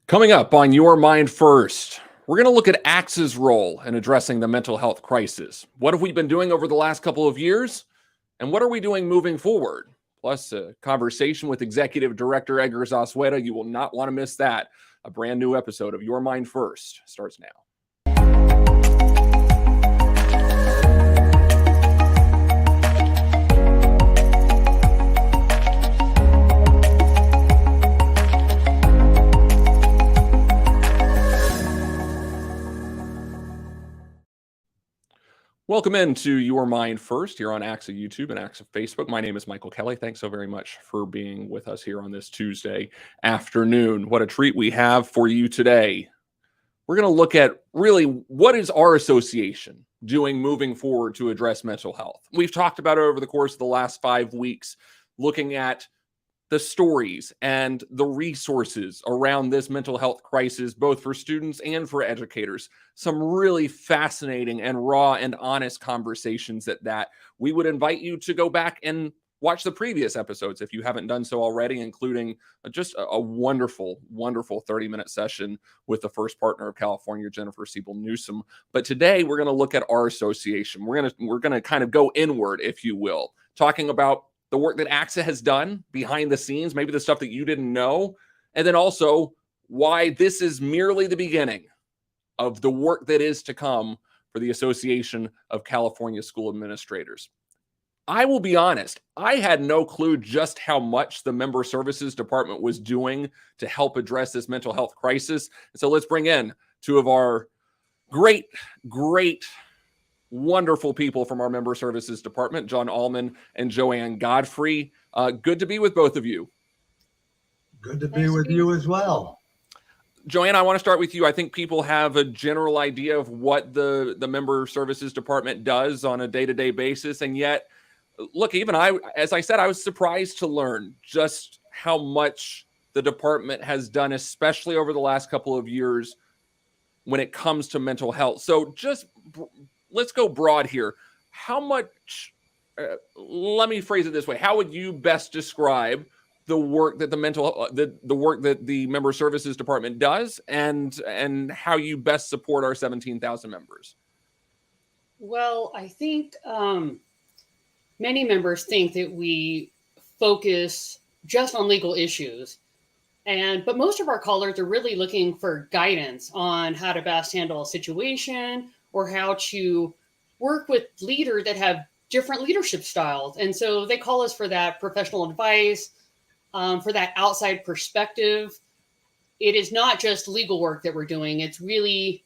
Coming up on Your Mind First, we're going to look at ACSA's role in addressing the mental health crisis. What have we been doing over the last couple of years? And what are we doing moving forward? Plus, a conversation with Executive Director Edgar Zazueta. You will not want to miss that. A brand new episode of Your Mind First starts now. Welcome into Your Mind First here on ACSA YouTube and ACSA Facebook. My name is Michael Kelly. Thanks so very much for being with us here on this Tuesday afternoon. What a treat we have for you today. We're going to look at really what is our association doing moving forward to address mental health. We've talked about it over the course of the last 5 weeks, looking at the stories and the resources around this mental health crisis, both for students and for educators. Some really fascinating and raw and honest conversations that we would invite you to go back and watch the previous episodes if you haven't done so already, including just a wonderful, wonderful 30-minute session with the first partner of California, Jennifer Siebel-Newsom. But today we're going to look at our association. We're going to kind of go inward, if you will, talking about the work that ACSA has done behind the scenes, maybe the stuff that you didn't know, and then also why this is merely the beginning of the work that is to come for the Association of California School Administrators. I will be honest, I had no clue just how much the Member Services Department was doing to help address this mental health crisis. And so let's bring in two of our great wonderful people from our Member Services Department, John Allman and Joanne Godfrey. Good to be with both of you. Good to be with you as well. Joanne, I want to start with you. I think people have a general idea of what the Member Services Department does on a day-to-day basis. And yet, look, even as I said, I was surprised to learn just how much the department has done, especially over the last couple of years when it comes to mental health. So just let's go broad here. How much, let me phrase it this way. How would you best describe the work that the work that the Member Services Department does and how you best support our 17,000 members? Well, I think many members think that we focus just on legal issues. But most of our callers are really looking for guidance on how to best handle a situation or how to work with leaders that have different leadership styles. And so they call us for that professional advice, for that outside perspective. It is not just legal work that we're doing. It's really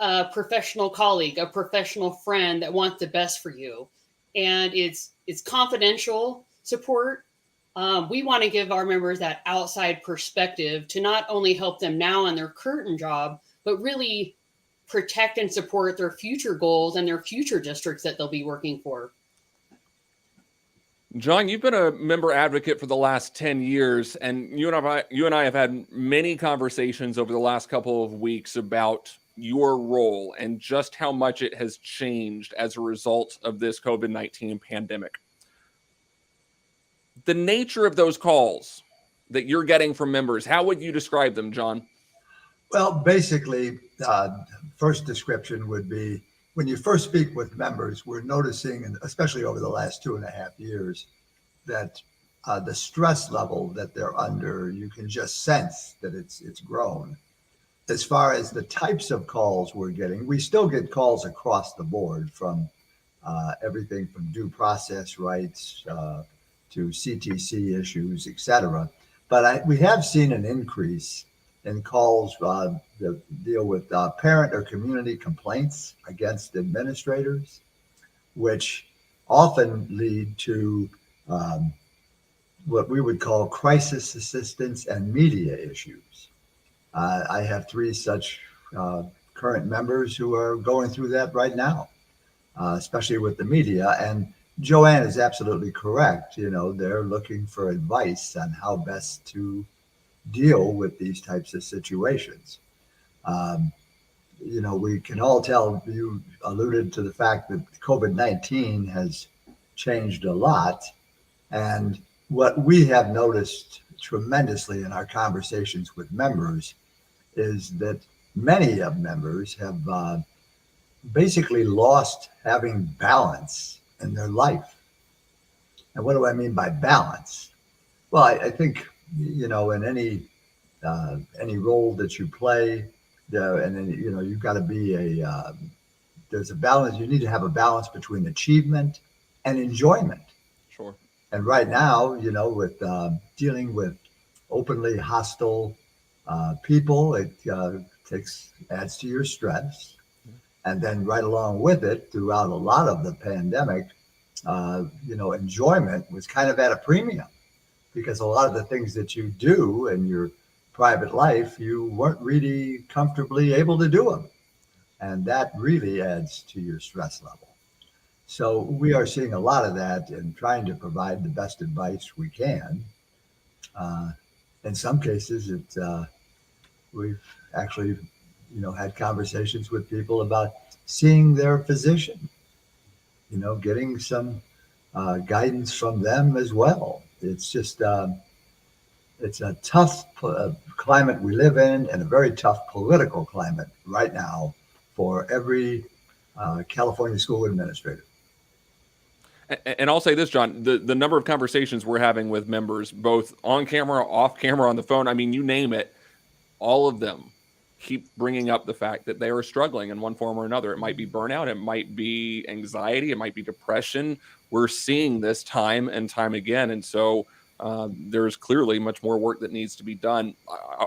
a professional colleague, a professional friend that wants the best for you. And it's confidential support. We want to give our members that outside perspective to not only help them now in their current job, but really protect and support their future goals and their future districts that they'll be working for. John, you've been a member advocate for the last 10 years, and you and I have had many conversations over the last couple of weeks about your role and just how much it has changed as a result of this COVID-19 pandemic. The nature of those calls that you're getting from members, how would you describe them, John? Well, basically, first description would be when you first speak with members, we're noticing, and especially over the last 2.5 years, that the stress level that they're under, you can just sense that it's grown. As far as the types of calls we're getting, we still get calls across the board from everything from due process rights to CTC issues, et cetera. But we have seen an increase in calls that deal with parent or community complaints against administrators, which often lead to what we would call crisis assistance and media issues. I have 3 such current members who are going through that right now, especially with the media. And Joanne is absolutely correct. You know, they're looking for advice on how best to deal with these types of situations. You know, we can all tell, you alluded to the fact that COVID-19 has changed a lot. And what we have noticed tremendously in our conversations with members is that many of members have basically lost having balance in their life. And what do I mean by balance? Well, I think, in any role that you play, and then, you've got to be there's a balance. You need to have a balance between achievement and enjoyment. Sure. And right now, with dealing with openly hostile people, it adds to your stress. And then right along with it, throughout a lot of the pandemic, enjoyment was kind of at a premium because a lot of the things that you do in your private life, you weren't really comfortably able to do them. And that really adds to your stress level. So we are seeing a lot of that and trying to provide the best advice we can. Uh, in some cases, we've actually, had conversations with people about seeing their physician, getting some guidance from them as well. It's just it's a tough climate we live in, and a very tough political climate right now for every California school administrator. And I'll say this, John, the number of conversations we're having with members, both on camera, off camera, on the phone, I mean, you name it, all of them keep bringing up the fact that they are struggling in one form or another. It might be burnout, it might be anxiety, it might be depression. We're seeing this time and time again. And so there's clearly much more work that needs to be done.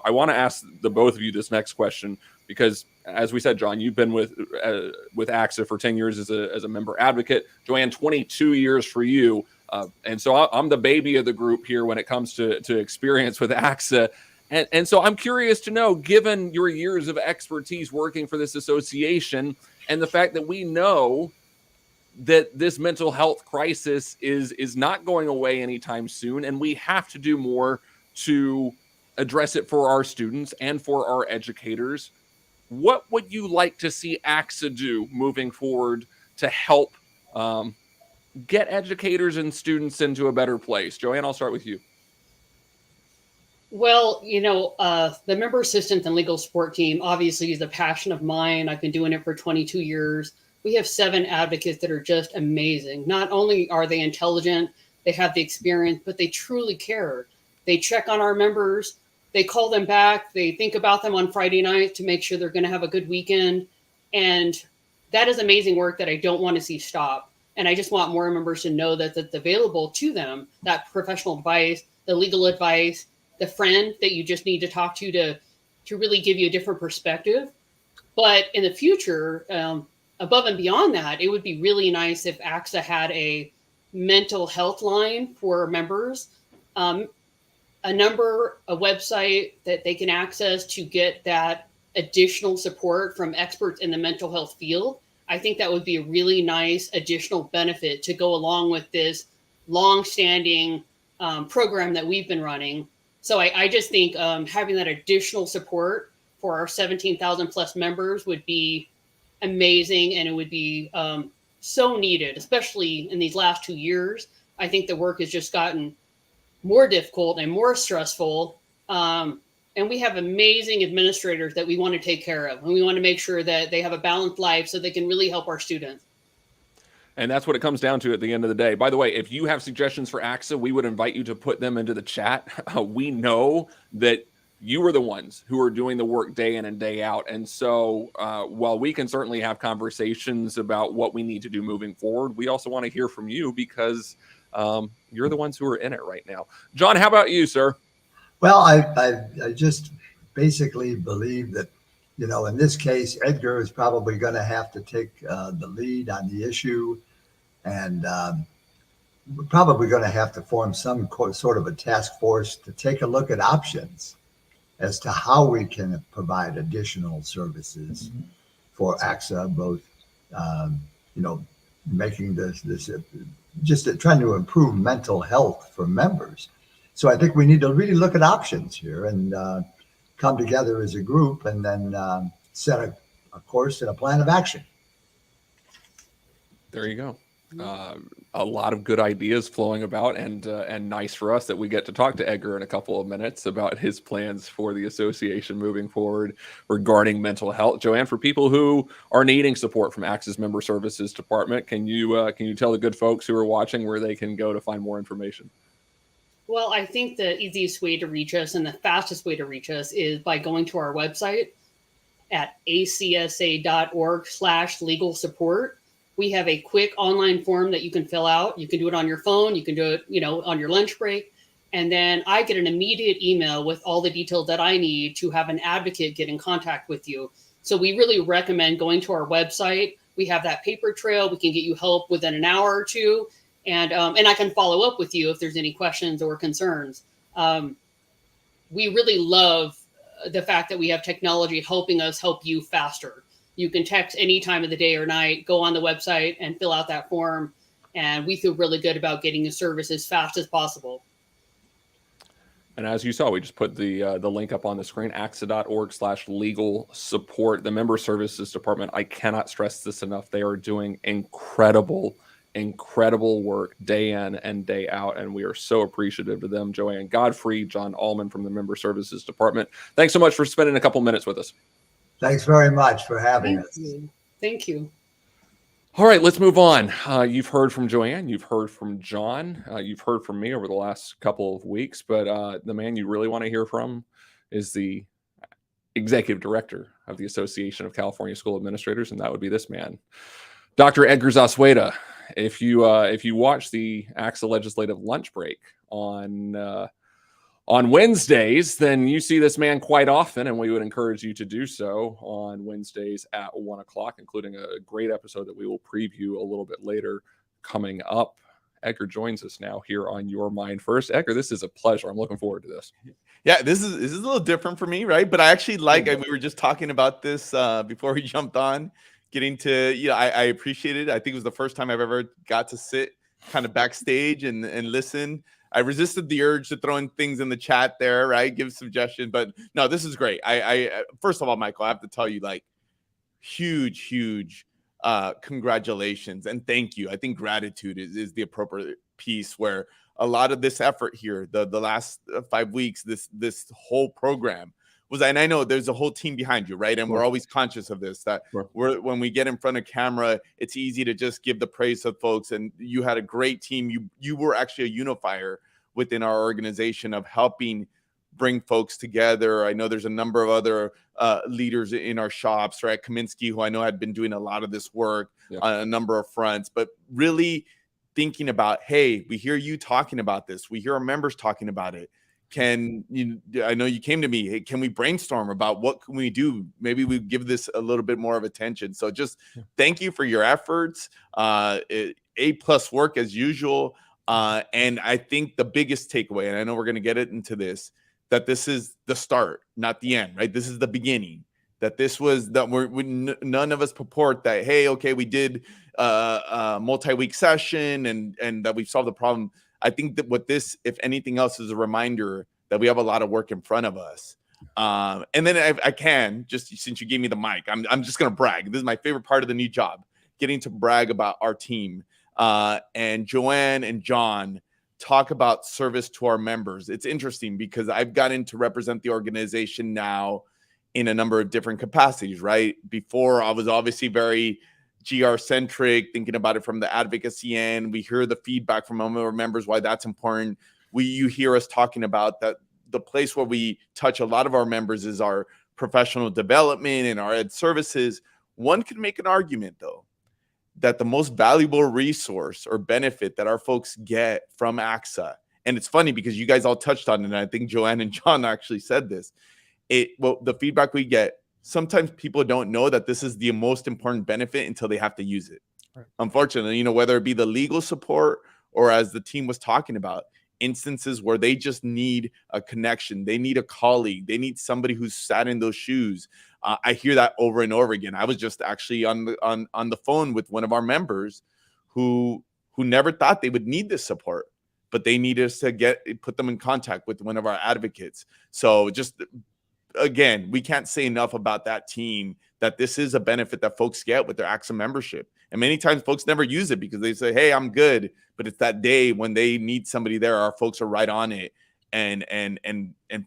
I want to ask the both of you this next question because, as we said, John, you've been with ACSA for 10 years as a member advocate. Joanne, 22 years for you. And so I'm the baby of the group here when it comes to experience with ACSA. And so I'm curious to know, given your years of expertise working for this association and the fact that we know that this mental health crisis is not going away anytime soon, and we have to do more to address it for our students and for our educators, what would you like to see ACSA do moving forward to help get educators and students into a better place? Joanne, I'll start with you. Well, the member assistance and legal support team obviously is a passion of mine. I've been doing it for 22 years. We have 7 advocates that are just amazing. Not only are they intelligent, they have the experience, but they truly care. They check on our members, they call them back, they think about them on Friday night to make sure they're going to have a good weekend. And that is amazing work that I don't want to see stop. And I just want more members to know that that's available to them, that professional advice, the legal advice, the friend that you just need to talk to really give you a different perspective. But in the future, above and beyond that, it would be really nice if ACSA had a mental health line for members, a website that they can access to get that additional support from experts in the mental health field. I think that would be a really nice additional benefit to go along with this long-standing program that we've been running. So I just think having that additional support for our 17,000 plus members would be amazing, and it would be so needed, especially in these last 2 years. I think the work has just gotten more difficult and more stressful. And we have amazing administrators that we want to take care of, and we want to make sure that they have a balanced life so they can really help our students. And that's what it comes down to at the end of the day. By the way, if you have suggestions for ACSA, we would invite you to put them into the chat. We know that you are the ones who are doing the work day in and day out. And so while we can certainly have conversations about what we need to do moving forward, we also want to hear from you because you're the ones who are in it right now. John, how about you, sir? Well, I just basically believe that, in this case, Edgar is probably going to have to take the lead on the issue. And we're probably going to have to form some sort of a task force to take a look at options as to how we can provide additional services for ACSA, both, making this just trying to improve mental health for members. So I think we need to really look at options here and come together as a group and then set a course and a plan of action. There you go. A lot of good ideas flowing about, and nice for us that we get to talk to Edgar in a couple of minutes about his plans for the association moving forward regarding mental health. Joanne, for people who are needing support from ACSA's Member Services Department, can you tell the good folks who are watching where they can go to find more information? Well, I think the easiest way to reach us and the fastest way to reach us is by going to our website at acsa.org/legal support. We have a quick online form that you can fill out. You can do it on your phone. You can do it, on your lunch break. And then I get an immediate email with all the details that I need to have an advocate get in contact with you. So we really recommend going to our website. We have that paper trail. We can get you help within an hour or two. And I can follow up with you if there's any questions or concerns. We really love the fact that we have technology helping us help you faster. You can text any time of the day or night, go on the website and fill out that form. And we feel really good about getting the service as fast as possible. And as you saw, we just put the link up on the screen, acsa.org/legal support. The Member Services Department, I cannot stress this enough. They are doing incredible work day in and day out, and we are so appreciative to them. Joanne Godfrey, John Allman from the Member Services Department, thanks so much for spending a couple minutes with us. Thanks very much for having us. Thank you. All right, let's move on. You've heard from Joanne, you've heard from John, you've heard from me over the last couple of weeks, but the man you really want to hear from is the executive director of the Association of California School Administrators, and that would be this man, Dr. Edgar Zazueta. If you watch the ACSA legislative lunch break on Wednesdays, then you see this man quite often, and we would encourage you to do so on Wednesdays at 1 o'clock, including a great episode that we will preview a little bit later coming up. Edgar joins us now here on Your Mind First. Edgar, this is a pleasure. I'm looking forward to this. Yeah, this is a little different for me, right? But I actually we were just talking about this before we jumped on, getting to, I appreciate it. I think it was the first time I've ever got to sit kind of backstage and listen. I resisted the urge to throw in things in the chat there, right? Give suggestions, but no, this is great. I first of all, Michael, I have to tell you, huge congratulations and thank you. I think gratitude is the appropriate piece where a lot of this effort here, the last 5 weeks, this whole program was, and I know there's a whole team behind you, right? And we're always conscious of this, that when we get in front of camera, it's easy to just give the praise of folks. And you had a great team. You were actually a unifier within our organization of helping bring folks together. I know there's a number of other leaders in our shops, right? Kaminsky, who I know had been doing a lot of this work on a number of fronts, but really thinking about, hey, we hear you talking about this. We hear our members talking about it. I know you came to me, hey, can we brainstorm about what can we do? Maybe we give this a little bit more of attention. So just thank you for your efforts. A+ work as usual. And I think the biggest takeaway, and I know we're going to get into this, that this is the start, not the end, right? This is the beginning. That this was that none of us purport that, hey, okay, we did a multi-week session and that we've solved the problem. I think that what this, if anything else, is a reminder that we have a lot of work in front of us. And then I can, just since you gave me the mic, I'm just going to brag. This is my favorite part of the new job, getting to brag about our team. And Joanne and John talk about service to our members. It's interesting because I've gotten to represent the organization now in a number of different capacities, right? Before I was obviously very GR centric, thinking about it from the advocacy end. We hear the feedback from our members, why that's important. You hear us talking about that the place where we touch a lot of our members is our professional development and our ed services. One can make an argument, though, that the most valuable resource or benefit that our folks get from ACSA, and it's funny because you guys all touched on it, and I think Joanne and John actually said this, the feedback we get, sometimes people don't know that this is the most important benefit until they have to use it. Right. Unfortunately, whether it be the legal support or, as the team was talking about, instances where they just need a connection, they need a colleague, they need somebody who's sat in those shoes. I hear that over and over again. I was just actually on the phone with one of our members who never thought they would need this support, but they need us to put them in contact with one of our advocates. So just, again, we can't say enough about that team, that this is a benefit that folks get with their ACSA membership. And many times folks never use it because they say, hey, I'm good. But it's that day when they need somebody there, our folks are right on it and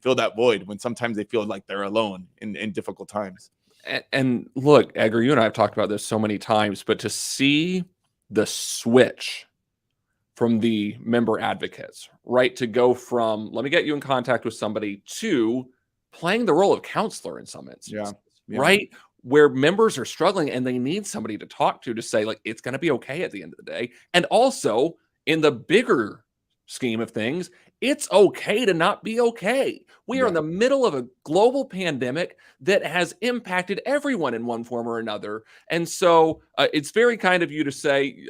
fill that void when sometimes they feel like they're alone in difficult times. And look, Edgar, you and I have talked about this so many times, but to see the switch from the member advocates, right, to go from let me get you in contact with somebody to playing the role of counselor in some instances, right, where members are struggling and they need somebody to talk to say, like, it's going to be okay at the end of the day. And also in the bigger scheme of things, it's okay to not be okay. We are in the middle of a global pandemic that has impacted everyone in one form or another. And so it's very kind of you to say,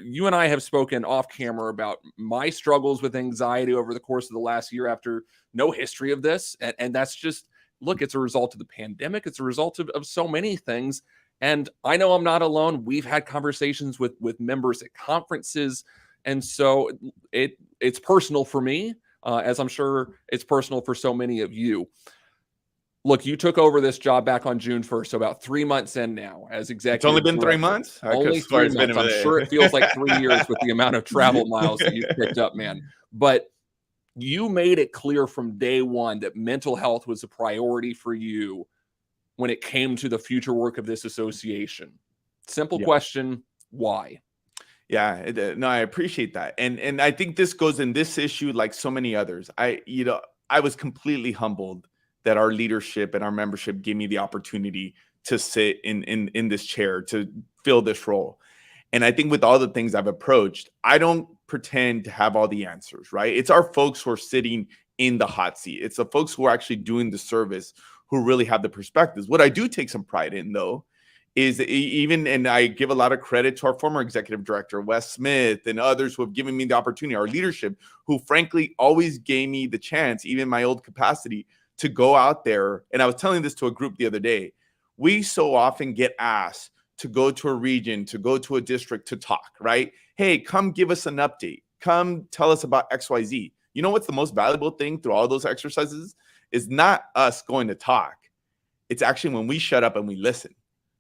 you and I have spoken off camera about my struggles with anxiety over the course of the last year after no history of this. And that's just, look, it's a result of the pandemic. It's a result of so many things. And I know I'm not alone. We've had conversations with members at conferences. And so it's personal for me, as I'm sure it's personal for so many of you. Look, you took over this job back on June 1st, so about 3 months in now as executive It's only been director. 3 months? Only 3 months. I'm sure it feels like 3 years with the amount of travel miles that you've picked up, man. But you made it clear from day one that mental health was a priority for you when it came to the future work of this association. Simple question, why? Yeah, no, I appreciate that. And I think this goes in this issue like so many others. I was completely humbled that our leadership and our membership gave me the opportunity to sit in this chair, to fill this role. And I think with all the things I've approached, I don't pretend to have all the answers, right? It's our folks who are sitting in the hot seat. It's the folks who are actually doing the service who really have the perspectives. What I do take some pride in, though, is even, and I give a lot of credit to our former executive director, Wes Smith, and others who have given me the opportunity, our leadership, who frankly always gave me the chance, even in my old capacity, to go out there. And I was telling this to a group the other day. We so often get asked to go to a region, to go to a district to talk, right? Hey, come give us an update. Come tell us about XYZ. You know what's the most valuable thing through all those exercises? Is not us going to talk. It's actually when we shut up and we listen.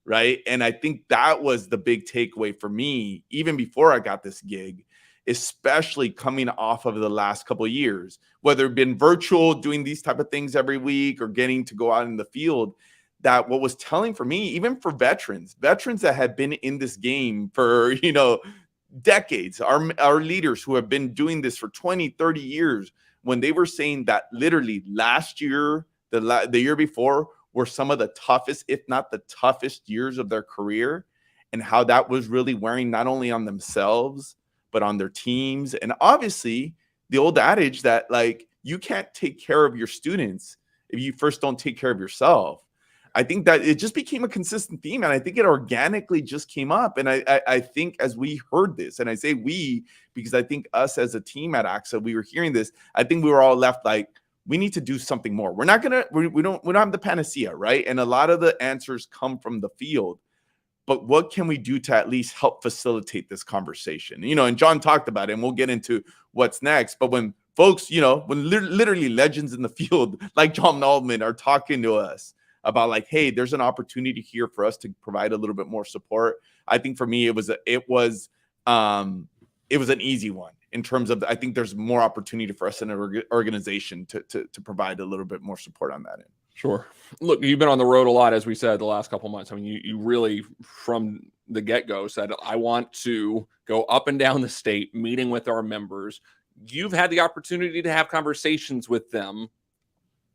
Right. And I think that was the big takeaway for me, even before I got this gig, especially coming off of the last couple of years, whether it been virtual, doing these type of things every week or getting to go out in the field, that what was telling for me, even for veterans that had been in this game for, decades, our leaders who have been doing this for 20, 30 years, when they were saying that literally last year, the year before, were some of the toughest, if not the toughest years of their career, and how that was really wearing not only on themselves, but on their teams. And obviously the old adage that like, you can't take care of your students if you first don't take care of yourself. I think that it just became a consistent theme. And I think it organically just came up. And I think as we heard this, and I say we, because I think us as a team at ACSA, we were hearing this, I think we were all left like, we need to do something more. We're not gonna, we don't have the panacea, right? And a lot of the answers come from the field, but what can we do to at least help facilitate this conversation? And John talked about it, and we'll get into what's next. But when folks, when literally legends in the field, like John Naldman, are talking to us about like, hey, there's an opportunity here for us to provide a little bit more support. I think for me, it was an easy one. In terms of, I think there's more opportunity for us in an organization to provide a little bit more support on that end. Sure. Look, you've been on the road a lot, as we said, the last couple of months. I mean, you really, from the get-go, said, I want to go up and down the state, meeting with our members. You've had the opportunity to have conversations with them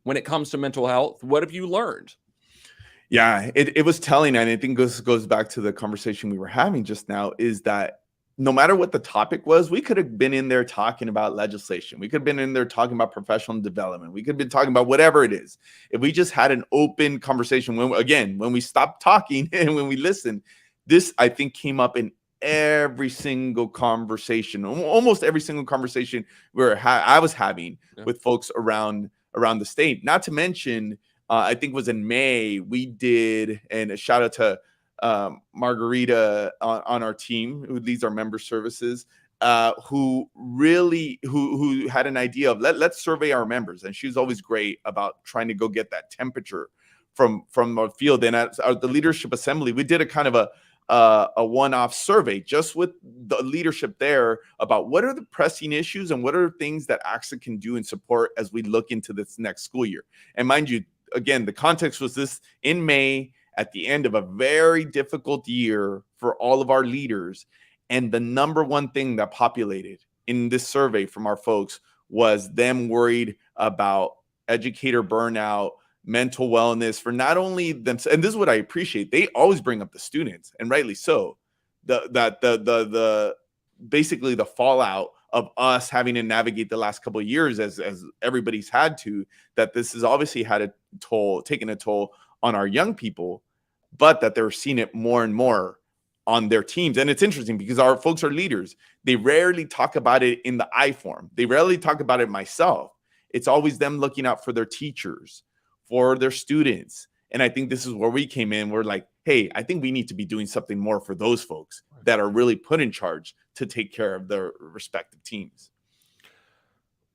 when it comes to mental health. What have you learned? Yeah, it was telling, and I think this goes back to the conversation we were having just now, is that no matter what the topic was, we could have been in there talking about legislation. We could have been in there talking about professional development. We could have been talking about whatever it is. If we just had an open conversation, when we stopped talking and when we listened, this, I think, came up in every single conversation, almost every single conversation I was having with folks around the state. Not to mention, I think it was in May, we did, and a shout out to Margarita on our team, who leads our member services, who had an idea of let's survey our members. And she's always great about trying to go get that temperature from our field. And at the leadership assembly, we did a kind of a one-off survey just with the leadership there about what are the pressing issues and what are things that ACSA can do and support as we look into this next school year. And mind you, again, the context was this in May at the end of a very difficult year for all of our leaders. And the number one thing that populated in this survey from our folks was them worried about educator burnout, mental wellness for not only them. And this is what I appreciate. They always bring up the students, and rightly so. The basically the fallout of us having to navigate the last couple of years as everybody's had to, that this has obviously had taken a toll on our young people, but that they're seeing it more and more on their teams. And it's interesting because our folks are leaders. They rarely talk about it in the I form. They rarely talk about it myself. It's always them looking out for their teachers, for their students. And I think this is where we came in. We're like, hey, I think we need to be doing something more for those folks that are really put in charge to take care of their respective teams.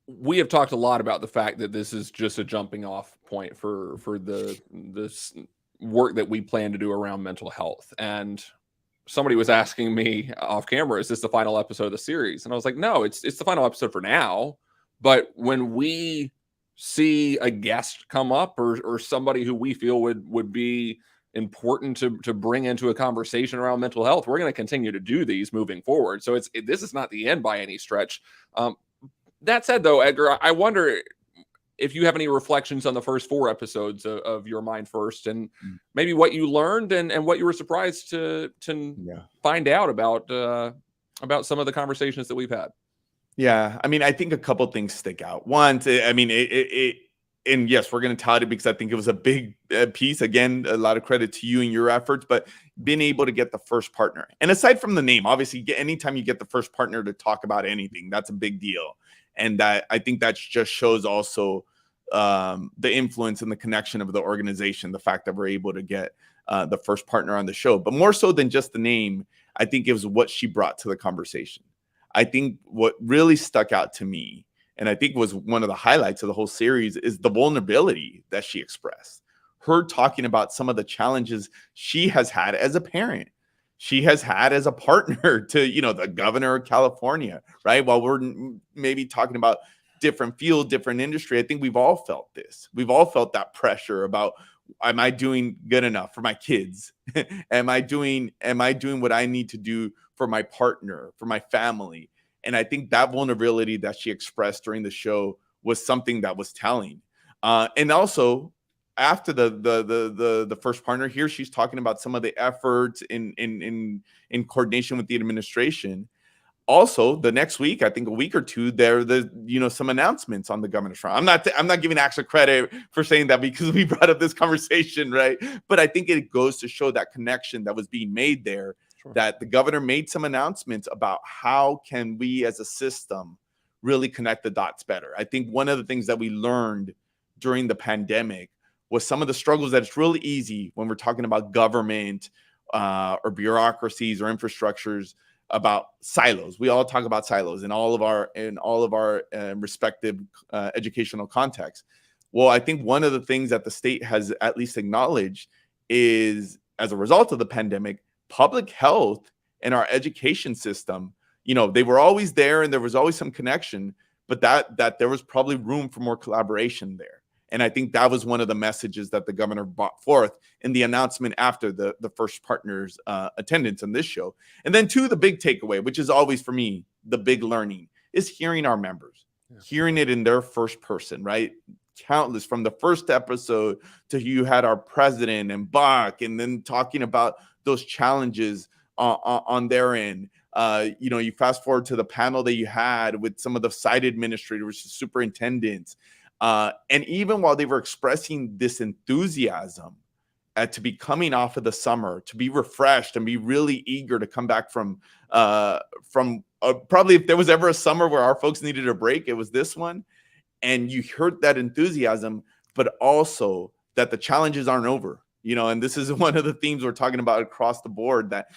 We have talked a lot about the fact that this is just a jumping off point for this work that we plan to do around mental health. And somebody was asking me off camera, is this the final episode of the series? And I was like, no, it's the final episode for now. But when we see a guest come up or somebody who we feel would be important to bring into a conversation around mental health, we're going to continue to do these moving forward. So this is not the end by any stretch. That said, though, Edgar, I wonder if you have any reflections on the first 4 episodes of Your Mind First, and maybe what you learned and what you were surprised to find out about some of the conversations that we've had. Yeah, I mean, I think a couple things stick out. One, I mean, and yes, we're going to tout it because I think it was a big piece. Again, a lot of credit to you and your efforts, but being able to get the first partner. And aside from the name, obviously, anytime you get the first partner to talk about anything, that's a big deal. And that I think that just shows also the influence and the connection of the organization, the fact that we're able to get the first partner on the show. But more so than just the name, I think it was what she brought to the conversation. I think what really stuck out to me, and I think was one of the highlights of the whole series, is the vulnerability that she expressed. Her talking about some of the challenges she has had as a parent, she has had as a partner to, the governor of California, right? While we're maybe talking about different field, different industry, I think we've all felt this. We've all felt that pressure about, am I doing good enough for my kids? Am I doing what I need to do for my partner, for my family? And I think that vulnerability that she expressed during the show was something that was telling. And also, after the first partner here, she's talking about some of the efforts in coordination with the administration. Also, the next week, I think a week or two, there's some announcements on the governor's front. I'm not giving ACSA credit for saying that because we brought up this conversation, right? But I think it goes to show that connection that was being made there, that the governor made some announcements about how can we as a system really connect the dots better. I think one of the things that we learned during the pandemic was some of the struggles that it's really easy when we're talking about government or bureaucracies or infrastructures, about silos. We all talk about silos in all of our respective educational contexts. Well, I think one of the things that the state has at least acknowledged is, as a result of the pandemic, public health and our education system, they were always there and there was always some connection, but that there was probably room for more collaboration there. And I think that was one of the messages that the governor brought forth in the announcement after the first partner's attendance on this show. And then 2, the big takeaway, which is always for me, the big learning, is hearing our members, hearing it in their first person, right? Countless, from the first episode to you had our president and Bach, and then talking about those challenges on their end. You fast forward to the panel that you had with some of the site administrators, superintendents. And even while they were expressing this enthusiasm to be coming off of the summer, to be refreshed and be really eager to come back from probably, if there was ever a summer where our folks needed a break, it was this one. And you heard that enthusiasm, but also that the challenges aren't over. And this is one of the themes we're talking about across the board, that,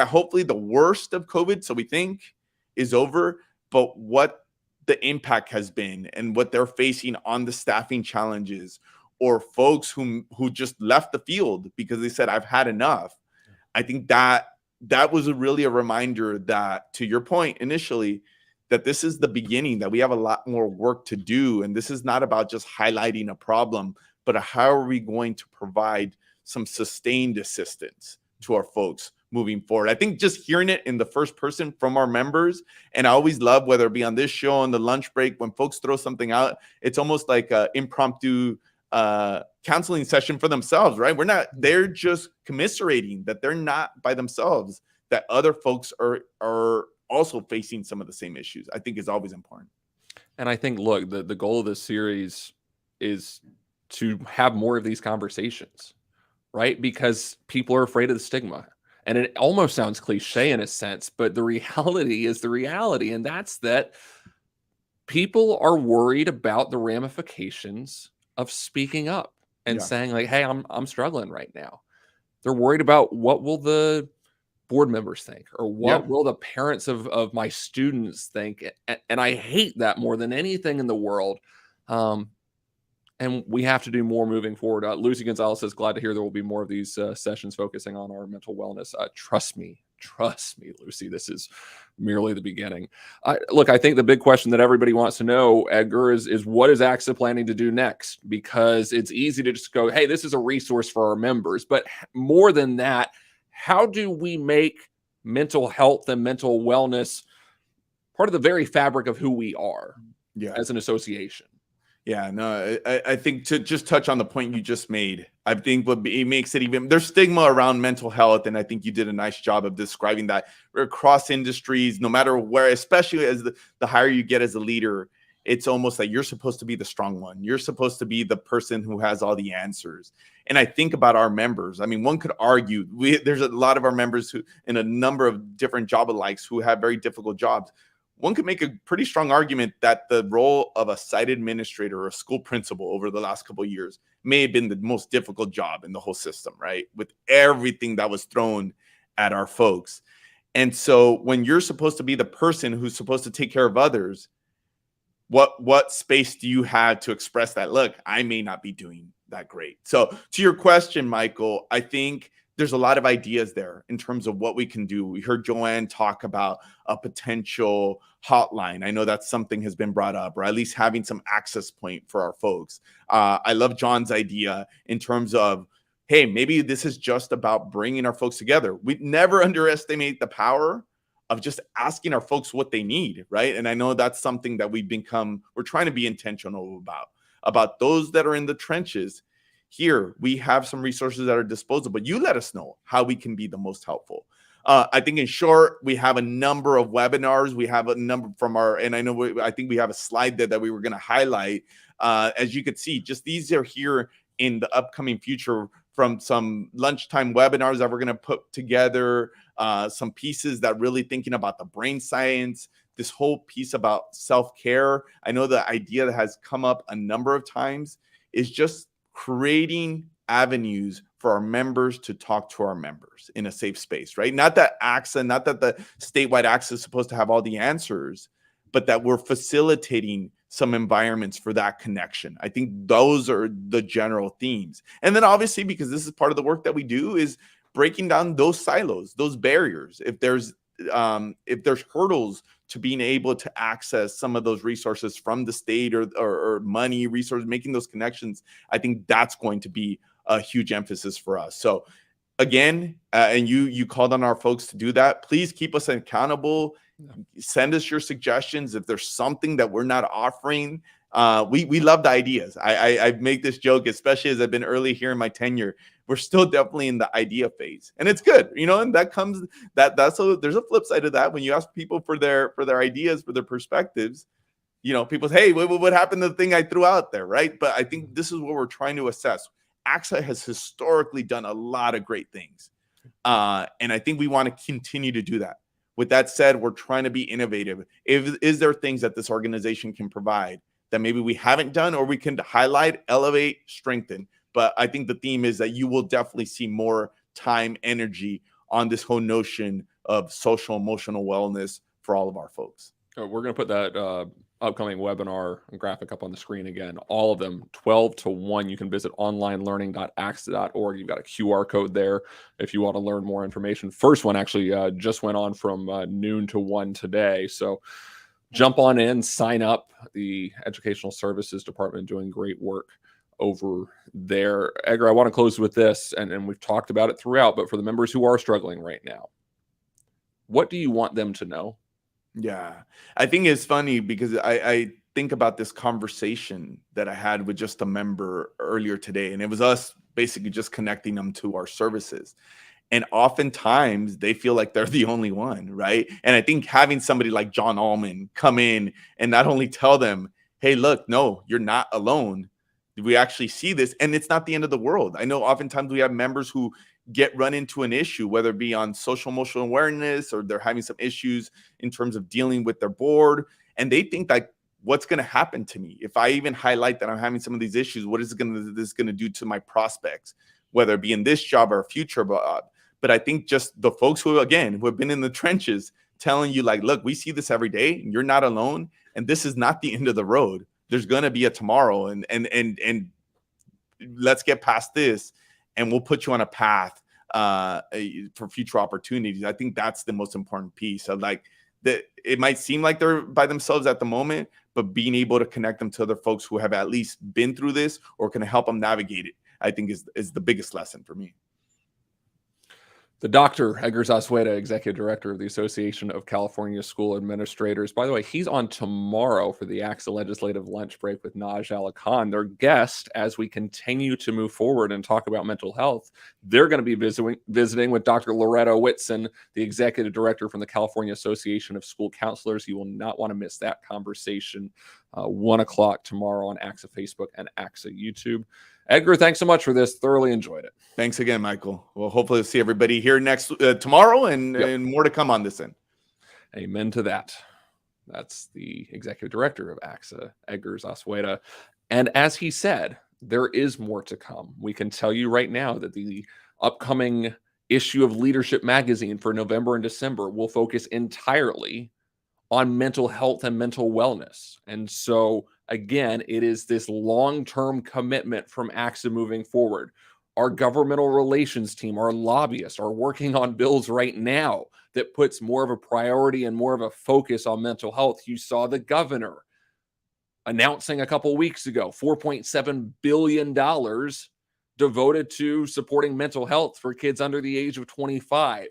hopefully the worst of COVID, so we think, is over, but what the impact has been and what they're facing on the staffing challenges, or folks who just left the field because they said, I've had enough. I think that that was really a reminder that, to your point initially, that this is the beginning, that we have a lot more work to do. And this is not about just highlighting a problem, but how are we going to provide some sustained assistance to our folks moving forward. I think just hearing it in the first person from our members, and I always love, whether it be on this show, on the lunch break, when folks throw something out, it's almost like an impromptu counseling session for themselves, right? They're just commiserating that they're not by themselves, that other folks are also facing some of the same issues. I think is always important. And I think, look, the goal of this series is to have more of these conversations, right? Because people are afraid of the stigma. And it almost sounds cliche in a sense, but the reality is the reality. And that's that people are worried about the ramifications of speaking up and saying, like, hey, I'm struggling right now. They're worried about what will the board members think, or what will the parents of my students think. And I hate that more than anything in the world. And we have to do more moving forward. Lucy Gonzalez says, glad to hear there will be more of these sessions focusing on our mental wellness. Trust me, Lucy, this is merely the beginning. Look, I think the big question that everybody wants to know, Edgar, is what is ACSA planning to do next? Because it's easy to just go, hey, this is a resource for our members. But more than that, how do we make mental health and mental wellness part of the very fabric of who we are as an association? Yeah, no, I think to just touch on the point you just made, I think what it makes it even, there's stigma around mental health. And I think you did a nice job of describing that across industries, no matter where, especially as the higher you get as a leader, it's almost like you're supposed to be the strong one. You're supposed to be the person who has all the answers. And I think about our members. I mean, one could argue there's a lot of our members who, in a number of different job alikes, who have very difficult jobs. One could make a pretty strong argument that the role of a site administrator or a school principal over the last couple of years may have been the most difficult job in the whole system, right? With everything that was thrown at our folks. And so when you're supposed to be the person who's supposed to take care of others, what space do you have to express that? Look, I may not be doing that great. So to your question, Michael, I think there's a lot of ideas there in terms of what we can do. We heard Joanne talk about a potential hotline. I know that's something has been brought up, or at least having some access point for our folks. I love John's idea in terms of, hey, maybe this is just about bringing our folks together. We never underestimate the power of just asking our folks what they need, right? And I know that's something that we're trying to be intentional about those that are in the trenches. Here, we have some resources that are disposable, but you let us know how we can be the most helpful. I think in short, we have a number of webinars. We have a number from and I think we have a slide there that we were going to highlight. As you could see, just these are here in the upcoming future from some lunchtime webinars that we're going to put together, some pieces that really thinking about the brain science, this whole piece about self-care. I know the idea that has come up a number of times is just creating avenues for our members to talk to our members in a safe space, right? Not that ACSA, not that the statewide ACSA is supposed to have all the answers, but that we're facilitating some environments for that connection. I think those are the general themes. And then obviously, because this is part of the work that we do, is breaking down those silos, those barriers. If there's hurdles to being able to access some of those resources from the state or money resources, making those connections, I think that's going to be a huge emphasis for us. So again, and you called on our folks to do that. Please keep us accountable. Send us your suggestions. If there's something that we're not offering, we love the ideas. I make this joke, especially as I've been early here in my tenure. We're still definitely in the idea phase, and it's good, and there's a flip side of that. When you ask people for their ideas, for their perspectives, people say, hey, what happened to the thing I threw out there, right? But I think this is what we're trying to assess. ACSA has historically done a lot of great things, and I think we want to continue to do that. With that said, we're trying to be innovative. Is there things that this organization can provide that maybe we haven't done, or we can highlight, elevate, strengthen? But I think the theme is that you will definitely see more time, energy on this whole notion of social emotional wellness for all of our folks. We're going to put that upcoming webinar graphic up on the screen again. All of them, 12 to 1. You can visit onlinelearning.acsa.org. You've got a QR code there if you want to learn more information. First one actually just went on from noon to 1 today. So jump on in, sign up. The Educational Services Department doing great work over there. Edgar, I want to close with this, and we've talked about it throughout, but for the members who are struggling right now, what do you want them to know? Yeah, I think it's funny because I think about this conversation that I had with just a member earlier today, and it was us basically just connecting them to our services. And oftentimes they feel like they're the only one, right? And I think having somebody like John Allman come in and not only tell them, hey, look, no, you're not alone. We actually see this, and it's not the end of the world. I know oftentimes we have members who run into an issue, whether it be on social emotional awareness or they're having some issues in terms of dealing with their board, and they think like, what's going to happen to me if I even highlight that I'm having some of these issues? What is this going to do to my prospects, whether it be in this job or a future job? But I think just the folks who have been in the trenches telling you like, look, we see this every day, and you're not alone, and this is not the end of the road. There's going to be a tomorrow, and let's get past this, and we'll put you on a path for future opportunities. I think that's the most important piece of like that. It might seem like they're by themselves at the moment, but being able to connect them to other folks who have at least been through this or can help them navigate it, I think is the biggest lesson for me. The Dr. Edgar Zazueta, Executive Director of the Association of California School Administrators. By the way, he's on tomorrow for the ACSA Legislative Lunch Break with Naj Ali-Khan. Their guest, as we continue to move forward and talk about mental health, they're going to be visiting with Dr. Loretto Whitson, the Executive Director from the California Association of School Counselors. You will not want to miss that conversation. 1 o'clock tomorrow on ACSA Facebook and ACSA YouTube. Edgar, thanks so much for this. Thoroughly enjoyed it. Thanks again, Michael. Well, hopefully we'll see everybody here tomorrow and more to come on this end. Amen to that. That's the Executive Director of ACSA, Edgar Zazueta. And as he said, there is more to come. We can tell you right now that the upcoming issue of Leadership Magazine for November and December will focus entirely on mental health and mental wellness. And so, again, it is this long-term commitment from ACSA moving forward. Our governmental relations team, our lobbyists are working on bills right now that puts more of a priority and more of a focus on mental health. You saw the governor announcing a couple weeks ago, $4.7 billion devoted to supporting mental health for kids under the age of 25.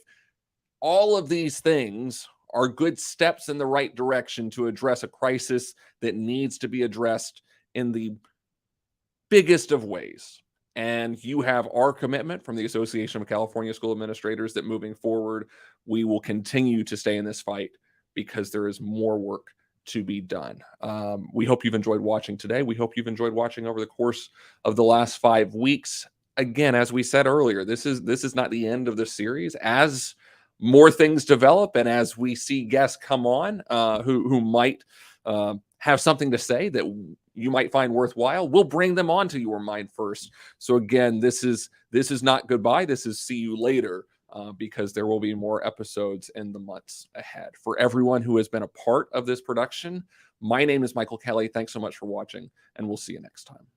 All of these things are good steps in the right direction to address a crisis that needs to be addressed in the biggest of ways. And you have our commitment from the Association of California School Administrators that moving forward, we will continue to stay in this fight because there is more work to be done. We hope you've enjoyed watching today. We hope you've enjoyed watching over the course of the last 5 weeks. Again, as we said earlier, this is not the end of the series. As more things develop and as we see guests come on who might have something to say that you might find worthwhile, we'll bring them onto your mind first. So again, this is not goodbye. This is see you later because there will be more episodes in the months ahead. For everyone who has been a part of this production, my name is Michael Kelly. Thanks so much for watching, and we'll see you next time.